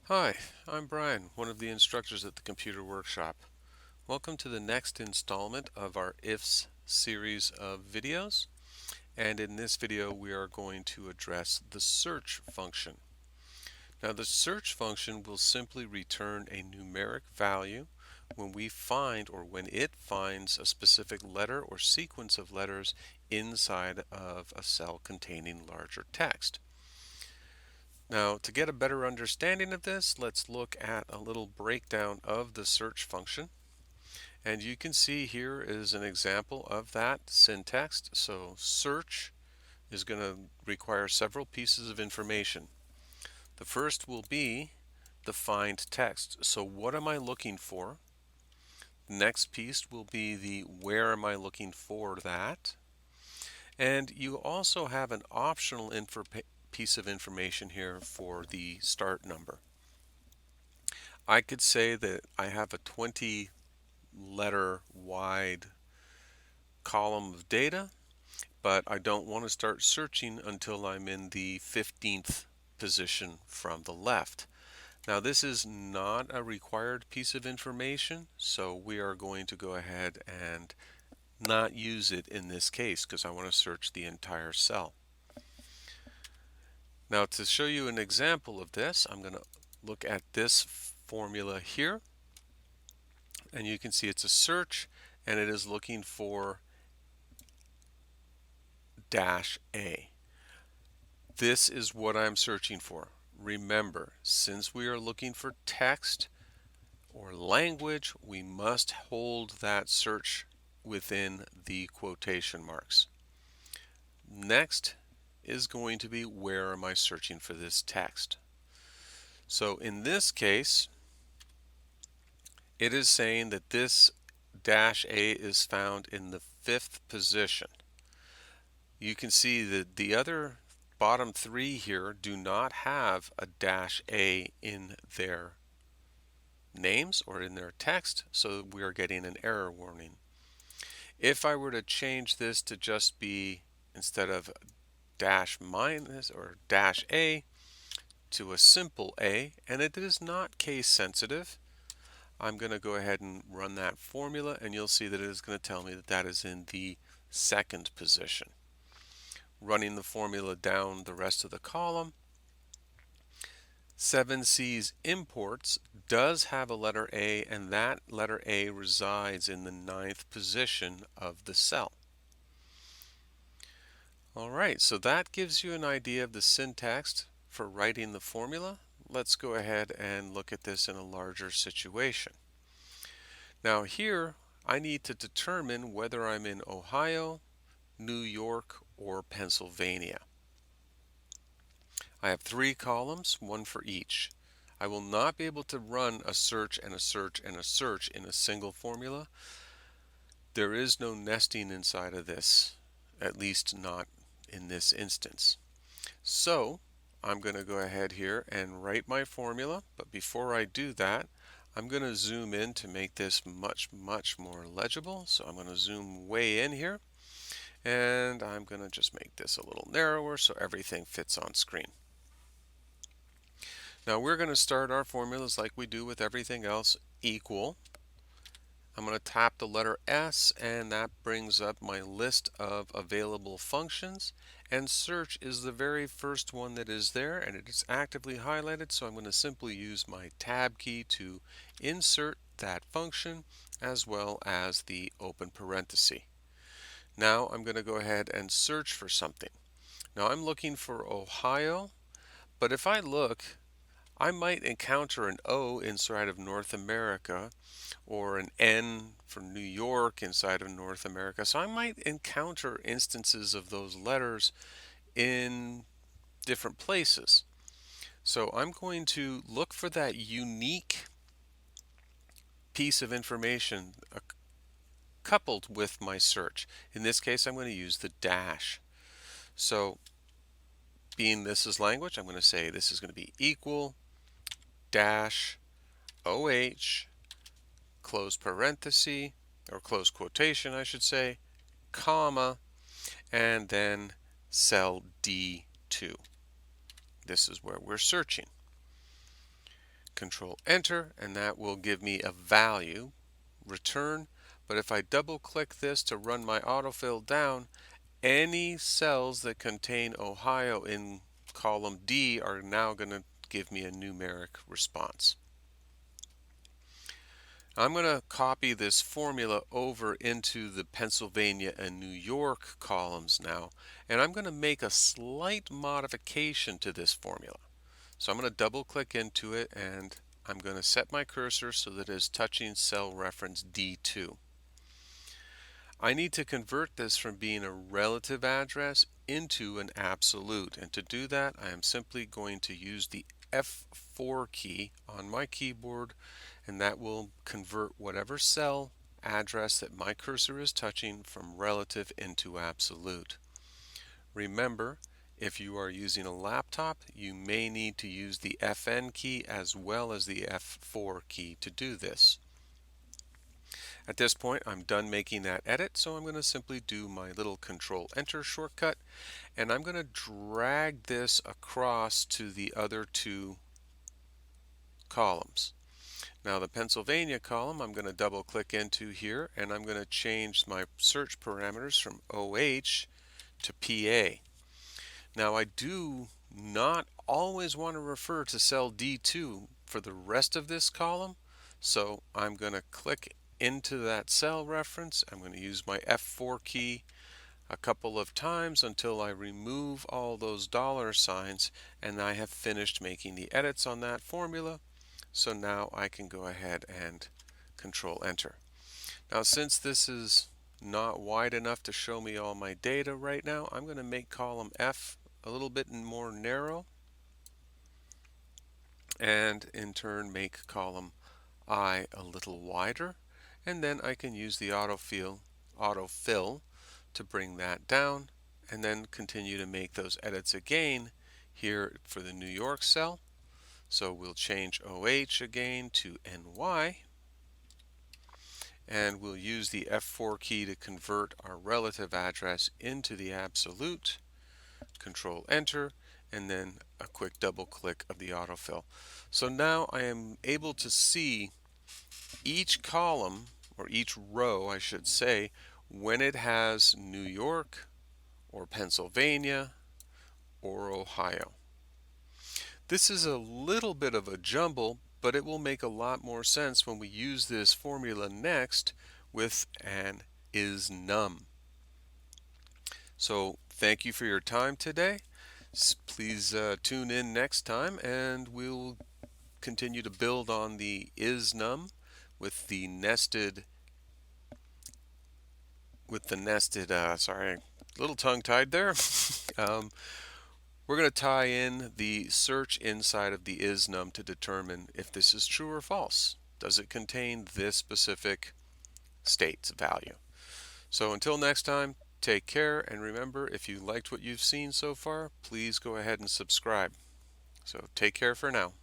Hi, I'm Brian, one of the instructors at the Computer Workshop. Welcome to the next installment of our IFS series of videos. And in this video, we are going to address the search function. Now, the search function will simply return a numeric value when we find or when it finds a specific letter or sequence of letters inside of a cell containing larger text. Now, to get a better understanding of this, let's look at a little breakdown of the search function. And you can see here is an example of that syntax. So search is going to require several pieces of information. The first will be the find text. So what am I looking for? The next piece will be the where am I looking for that? And you also have an optional piece of information here for the start number. I could say that I have a 20 letter wide column of data, but I don't want to start searching until I'm in the 15th position from the left. Now, this is not a required piece of information, so we are going to go ahead and not use it in this case because I want to search the entire cell. Now, to show you an example of this, I'm going to look at this formula here, and you can see it's a search and it is looking for -A. This is what I'm searching for. Remember, since we are looking for text or language, we must hold that search within the quotation marks. Next is going to be where am I searching for this text? So in this case, it is saying that this -A is found in the 5th position. You can see that the other bottom three here do not have a -A in their names or in their text, so we are getting an error warning. If I were to change this to just be, instead of dash minus or -A, to a simple A, and it is not case sensitive, I'm going to go ahead and run that formula, and you'll see that it is going to tell me that that is in the 2nd position. Running the formula down the rest of the column, 7C's imports does have a letter A, and that letter A resides in the 9th position of the cell. All right, so that gives you an idea of the syntax for writing the formula. Let's go ahead and look at this in a larger situation. Now here, I need to determine whether I'm in Ohio, New York, or Pennsylvania. I have 3 columns, one for each. I will not be able to run a search and a search and a search in a single formula. There is no nesting inside of this, at least not in this instance. So I'm going to go ahead here and write my formula, but before I do that, I'm going to zoom in to make this much more legible. So I'm going to zoom way in here, and I'm going to just make this a little narrower so everything fits on screen. Now we're going to start our formulas like we do with everything else, equal. I'm going to tap the letter S, and that brings up my list of available functions, and search is the very first one that is there, and it is actively highlighted, so I'm going to simply use my tab key to insert that function as well as the open parenthesis. Now I'm going to go ahead and search for something. Now I'm looking for Ohio, but if I look, I might encounter an O inside of North America, or an N for New York inside of North America. So I might encounter instances of those letters in different places. So I'm going to look for that unique piece of information coupled with my search. In this case, I'm going to use the dash. So being this is language, I'm going to say this is going to be equal dash OH close parenthesis, or close quotation I should say, comma, and then cell D2. This is where we're searching. Control Enter, and that will give me a value, return. But if I double click this to run my autofill down, any cells that contain Ohio in column D are now going to give me a numeric response. I'm going to copy this formula over into the Pennsylvania and New York columns now, and I'm going to make a slight modification to this formula. So I'm going to double click into it, and I'm going to set my cursor so that it is touching cell reference D2. I need to convert this from being a relative address into an absolute, and to do that I am simply going to use the F4 key on my keyboard, and that will convert whatever cell address that my cursor is touching from relative into absolute. Remember, if you are using a laptop, you may need to use the FN key as well as the F4 key to do this. At this point, I'm done making that edit, so I'm going to simply do my little Control Enter shortcut, and I'm going to drag this across to the other two columns. Now the Pennsylvania column I'm going to double click into here, and I'm going to change my search parameters from OH to PA. Now I do not always want to refer to cell D2 for the rest of this column, so I'm going to click into that cell reference. I'm going to use my F4 key a couple of times until I remove all those dollar signs, and I have finished making the edits on that formula. So now I can go ahead and Control Enter. Now since this is not wide enough to show me all my data right now, I'm going to make column F a little bit more narrow, and in turn make column I a little wider, and then I can use the autofill to bring that down, and then continue to make those edits again here for the New York cell. So we'll change OH again to NY, and we'll use the F4 key to convert our relative address into the absolute. Control Enter, and then a quick double click of the autofill. So now I am able to see each column, or each row I should say, when it has New York or Pennsylvania or Ohio. This is a little bit of a jumble, but it will make a lot more sense when we use this formula next with an isNum. So thank you for your time today. Please tune in next time, and we'll continue to build on the isNum with the nested sorry, a little tongue-tied there. We're going to tie in the search inside of the isNum to determine if this is true or false. Does it contain this specific state's value? So until next time, take care, and remember, if you liked what you've seen so far, please go ahead and subscribe. So take care for now.